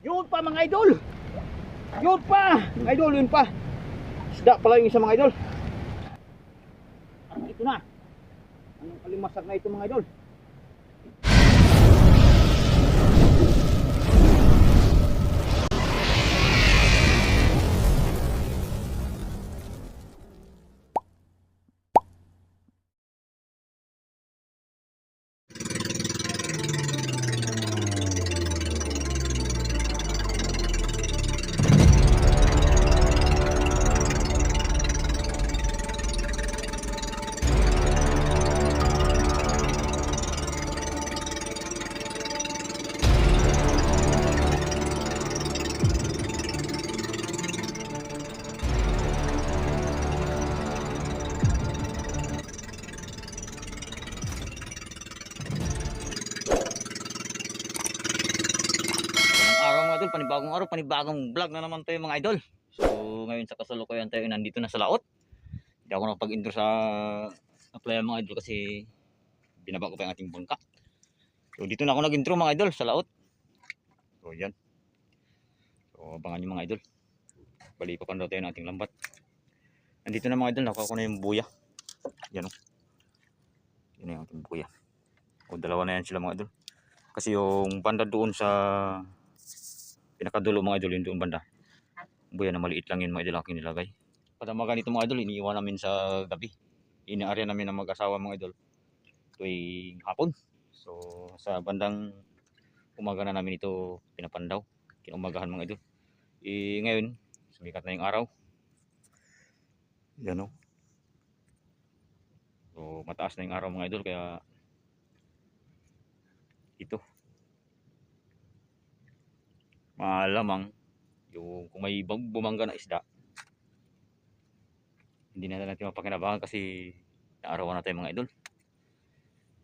Yun pa mga idol. Yun pa mga idol, yun pa. Isda pala yung isa mga idol. At ito na. Anong kalimasag na ito mga idol? Panibagong araw, panibagong vlog na naman tayo mga idol. So ngayon sa kasalukuyan tayo nandito na sa laot. Hindi ako nakapag-intro sa playa mga idol kasi binaba ko pa yung ating bangka. So dito na ako nag-intro mga idol sa laot. So yan. So abangan nyo mga idol. Balipapan daw tayo ng ating lambat. Nandito na mga idol, nakuha ko na yung buya. Yan o. Yan na yung ating buya. O dalawa na yan sila mga idol. Kasi yung banda doon sa pinakadulo mga idol, yun doon banda. Buya na maliit lang yun mga idol aking nilagay. Padamagan ito mga idol, iniiwan namin sa gabi. Inaarya namin ng mag-asawa mga idol tuwing hapon. So sa bandang umaga na namin ito pinapandaw. Kinumagahan mga idol. Ngayon, sumikat na yung araw. Yan o. So mataas na yung araw mga idol kaya ito. Malamang yung kung may bumangga na isda, hindi na natin mapakinabangan kasi naarawan na tayo mga idol.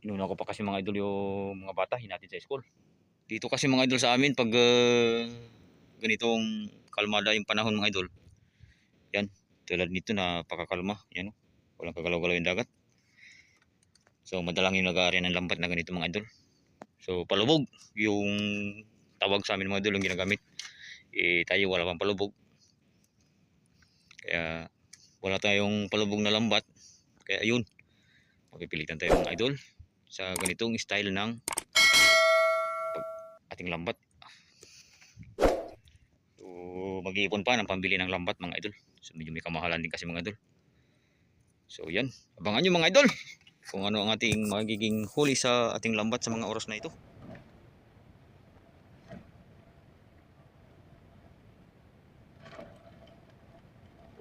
Inuna ko pa kasi mga idol yung mga bata hinatid sa school. Dito kasi mga idol sa amin pag ganitong kalmada yung panahon mga idol, yan tulad nito na pakakalma, yan walang kagalaw-galaw yung dagat. So madalang yung nag-aarya ng lambat na ganito mga idol. So palubog yung tawag sa amin mga idol yung ginagamit. Tayo wala pang palubog, kaya wala tayong palubog na lambat, kaya ayun, mapipilitan tayo mga idol sa ganitong style ng ating lambat. So mag-iipon pa ng pambili ng lambat mga idol. So medyo may kamahalan din kasi mga idol. So yan, abangan nyo mga idol kung ano ang ating magiging huli sa ating lambat sa mga oras na ito.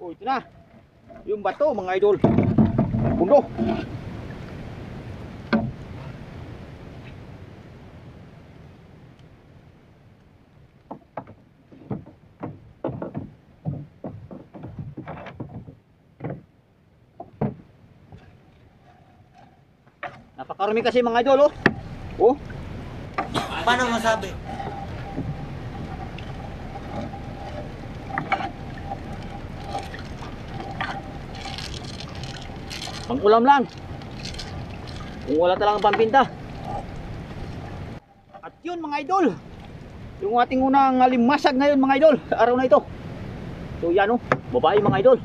Oh, ito na yung bato mga idol, puno. Napakarami kasi mga idol. Oh, Paano masabi? pang-ulam lang kung wala talagang pampinta. At yun mga idol, yung ating unang limasag ngayon mga idol sa araw na ito. So yan o, babae mga idol.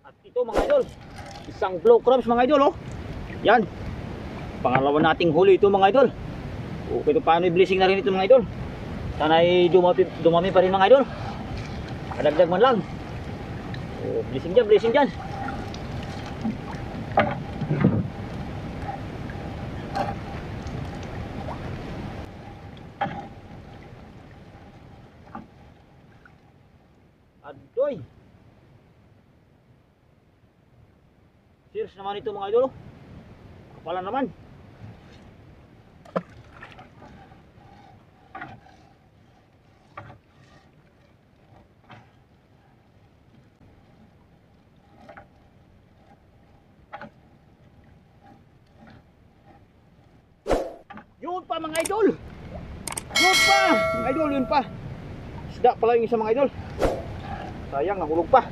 At ito mga idol, isang blow crabs mga idol. Yan, pangalawa nating huli ito mga idol. Okay, ito paano i-blessing na rin ito mga idol. Sana ay dumami pa rin mga idol. Kadagdag man lang. Oh, blessing dyan, blessing dyan. Adoy. Cheers naman ito mga idol. Kapalan naman. Yun pa mga idol. Yun pa mga idol, yun pa. Isda pala yung isa mga idol. Sayang, nahulog pa.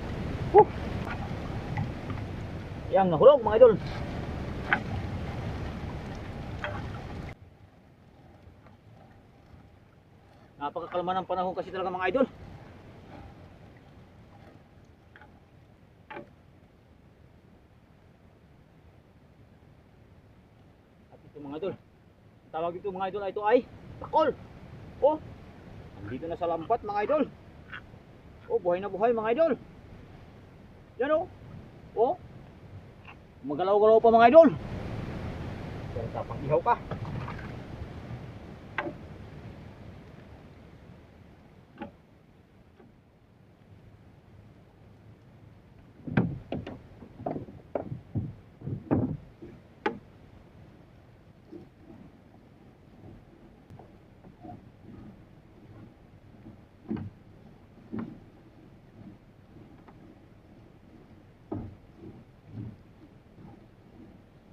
Yang nahulog mga idol. Napakakalma ng panahon kasi talaga mga idol. At ito mga idol, tawag ito mga idol, ito ay takol. Oh, andito na sa lambat mga idol. Oh, buhay na buhay mga idol. Yan oh. Oh, magalaw-galaw pa mga idol. Pero tapang ihaw ka.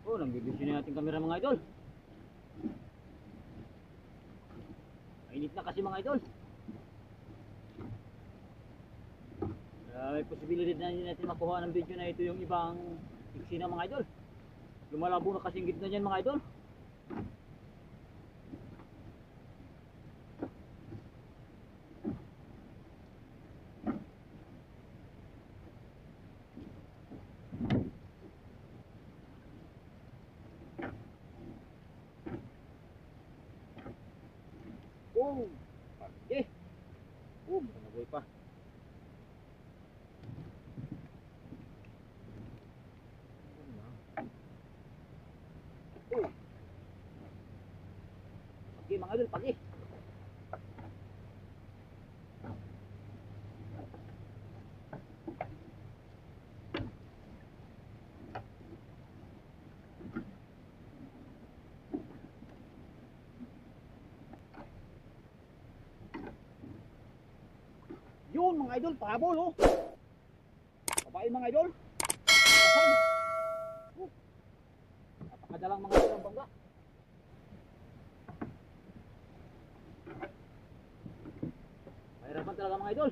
Oh, nagbibisyo na natin kamera mga idol. Mainit na kasi mga idol. May posibilidad na natin makuha ng video na ito yung ibang eksena mga idol. Lumalabo na kasi yung gitna niyan mga idol. Oh, pagi. Oh, nabuhay pa. Oh. Pagi mga idol, pagi. Yun mga idol, pahabol oh. Babae mga idol. Kasal. Oh. Napakadalang mga idol ang bangga. Mahirapan talaga mga idol.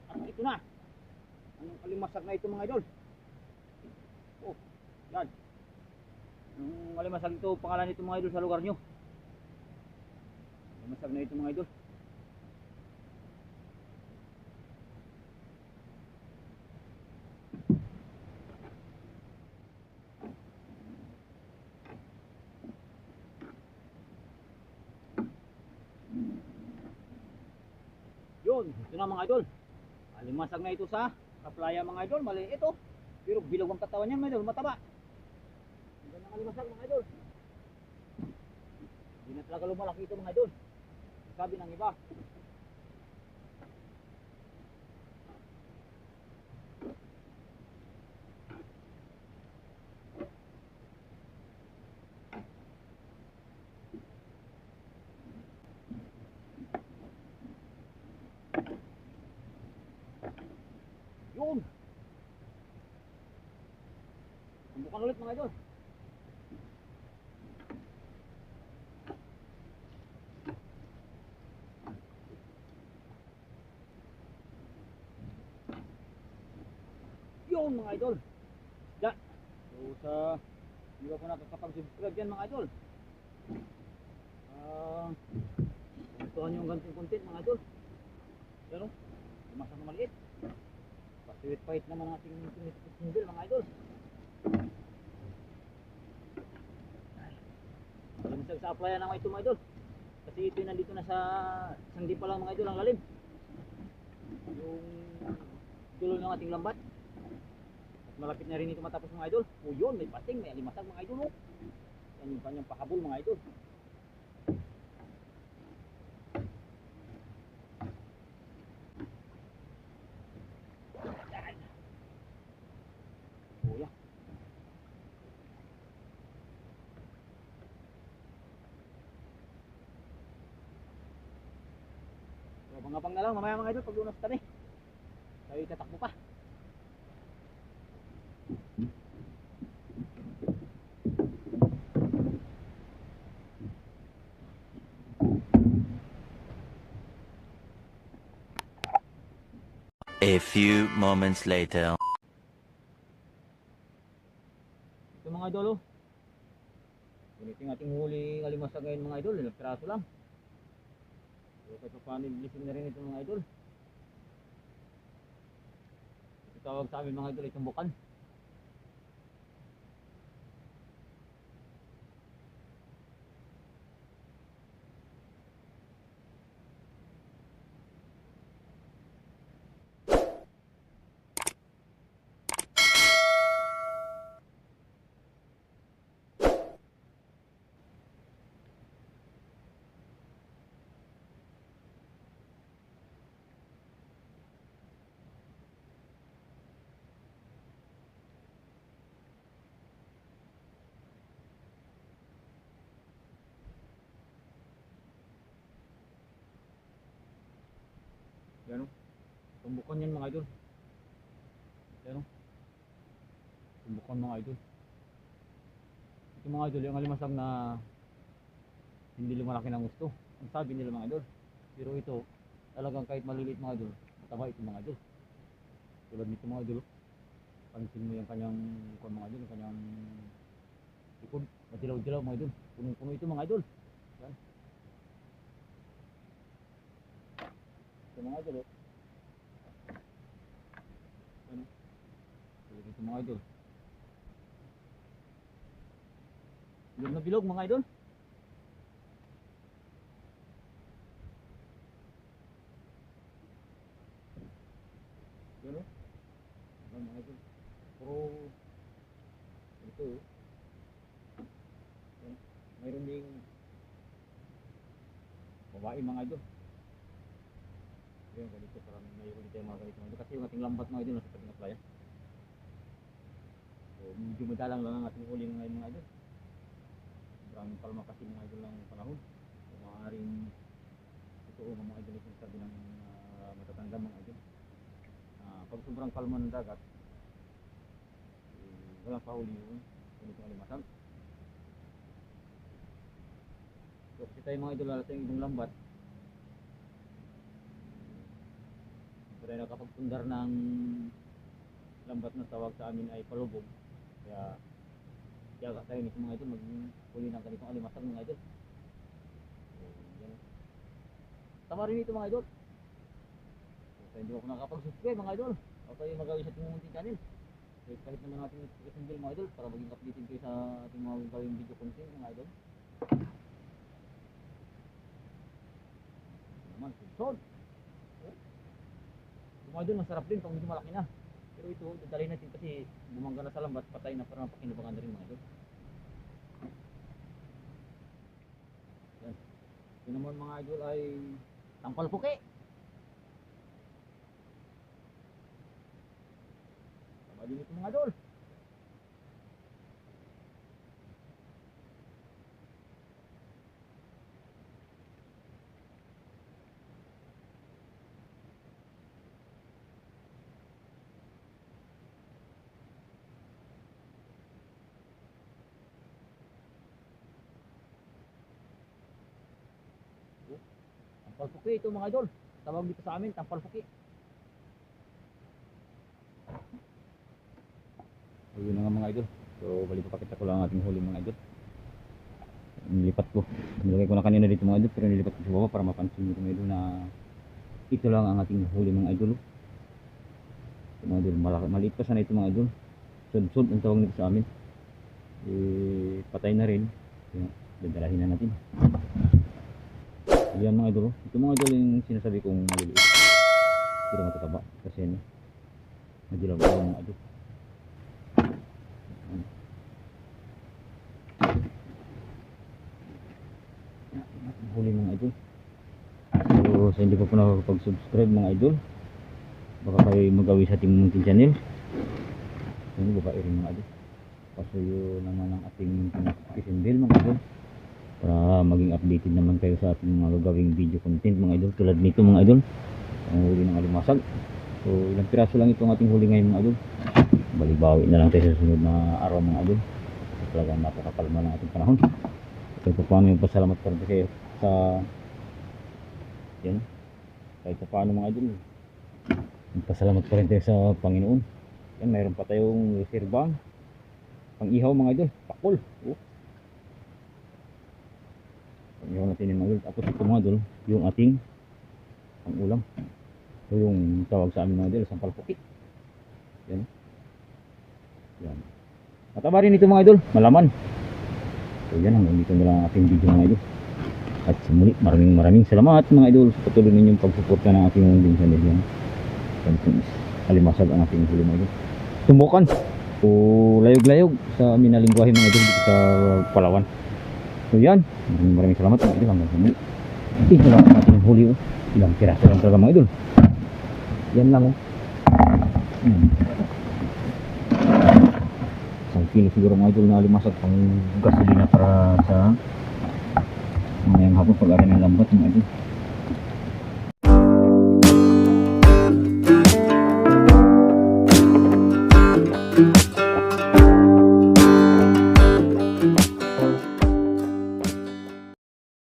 At ito na. Anong kalimasag na ito mga idol? Oh, yan. Anong kalimasag ito, pangalan nito mga idol sa lugar nyo? Kalimasag na ito mga idol. Yun, ito na mga idol. Alimasag na ito sa kaplaya mga idol. Maliit ito. Pero bilog ang katawan niyan mga idol, mataba. Hindi na alimasag mga idol. Hindi na talaga lumalaki ito mga idol. Sabi ng iba. Yun. Tumbukan ulit mga idol. Yun mga idol. Yan. So sa hindi ba po nakakapag-subscribe yan mga idol. Gustuhan nyo ang ganitong content mga idol. Yan o. Lumasang na maliit. Pasuit pahit naman ang ating single mga idol. Lumasag sa applyan naman ito mga idol. Kasi ito nandito na sa sangdi pa lang mga idol ang lalim. Yung dulo ng ating lambat. At malapit na rin ito matapos mga idol. O yun, may pating, may alimasag mga idol. Yan yung kanyang pahabol mga idol. Kuya. So, abang-abang na lang mamaya mga idol pag lunas kami. Tayo tatakbo pa. A few moments later. mga idol oh. Ganito yung ating huli alimasag ngayon mga idol, ilang piraso lang. So kahit pa paano ilising na rin ito mga idol. Ito tawag sa amin mga idol ay tumbukan. Yan o. Tumbukan yan mga idol. Yan o. Tumbukan mga idol. Ito mga idol yung alimasag na hindi lumalaki ng gusto. Ang sabi nila mga idol. Pero ito talagang kahit maliliit mga idol, mataba ito mga idol. Tulad nito mga idol. Pansin mo yung kanyang mga idol, yung kanyang likod. Madilaw-dilaw mga idol. Punong-puno ito mga idol. Yan. Ito mga idol oh. Ano? Ito mga idol. Bilog na bilog mga idol. Yan oh. Yan mga idol. Puro ito oh. Yan. Mayroon ding babae mga idol. Yan ganito para mayroon tayo mga ganito mga idol. Kasi yung ating lambat mga idol nasa tabi ng playa. So medyo madalang lang ang ating huli ngayon mga idol. Sobrang kalma kasi mga idol ng panahon. So maaaring totoo mga idol yung sabi ng matatanda mga idol. Pag sobrang kalma ng dagat, walang pahuli yun. Ganitong alimasag. So kasi tayo mga idol alas yung ibang lambat. Pero nakapagpundar ng lambat na tawag sa amin ay palubog. Kaya tiyaga tayo nito mga idol maghuli ng ganitong alimasag mga idol. So, yan. Tama rin ito mga idol. So, hindi ako nakapag-subscribe mga idol. O tayo magawin sa ating munting channel. So, kahit naman natin i-send mga idol para maging updated kayo sa ating mga gawing video content mga idol. Naman, sudsod. Mga idol, masarap din pag medyo malaki na. Pero ito, dadalhin natin kasi bumangga na sa lambat, patay na para mapakinabangan na rin mga idol. Yan. Ito naman mga idol ay tampal puki. Tama din ito mga idol. Tampal puki ito mga idol. Tawag dito sa amin, tampal puki. Ayun na nga mga idol. So balik papakita ko lang ang ating huli mga idol. Nilipat ko. Nilagay ko na kanina dito mga idol pero nilipat ko sa baba para mapansin nyo mga idol na ito lang ang ating huli mga idol. So, mga idol, maliit pa sana ito mga idol. Sud-sud ang tawag nito sa amin. Patay na rin. Kaya dadalahin na natin. Ayan mga idol. Ito mga idol yung sinasabi kong maliliit. Pero matataba. Kasi ano, madilaw mga idol. Huli mga idol. So sa hindi pa po nakakapag-subscribe mga idol, baka kayo magawi sa ating munting channel. Yan, babae rin mga idol. Pasuyo naman ang ating notification bell mga idol para maging updated naman kayo sa ating mga gagawing video content mga idol. Tulad nito mga idol, ang huli ng alimasag. So ilang piraso lang ito ang ating huli ngayon mga idol. Balibawi na lang tayo sa susunod na araw mga idol. Talagang napakakalma ng ating panahon. So paano yung pasalamat pa rin kayo sa yan, kahit paano mga idol, pasalamat pa rin tayo sa Panginoon. Yan, mayroon pa tayong reservang Pang ihaw mga idol, pakol. Oh. Pang ihaw natin yung mga idol. Tapos ito mga idol, yung ating pang ulam. Ito yung tawag sa amin mga idol, sampal puti. Yan. Yan. Mataba rin ito mga idol, malaman. So yan, hanggang dito na lang ang ating video mga idol. At sa muli, maraming salamat mga idol sa patuloy ninyong pagsuporta ng ating mga channel yan. Alimasag ang ating huli mga idol. Tumbukan o layog-layog sa amin na lingwahe mga idol dito sa Palawan. So yan, maraming salamat mga idol hanggang sa muli. Ito lang ang ating huli oh. Ilang piraso lang talaga mga idol. Yan lang oh. Isang kilo siguro mga idol na alimasag pang gasolina para sa ngayong hapon pag-ari ng lambat mga idol.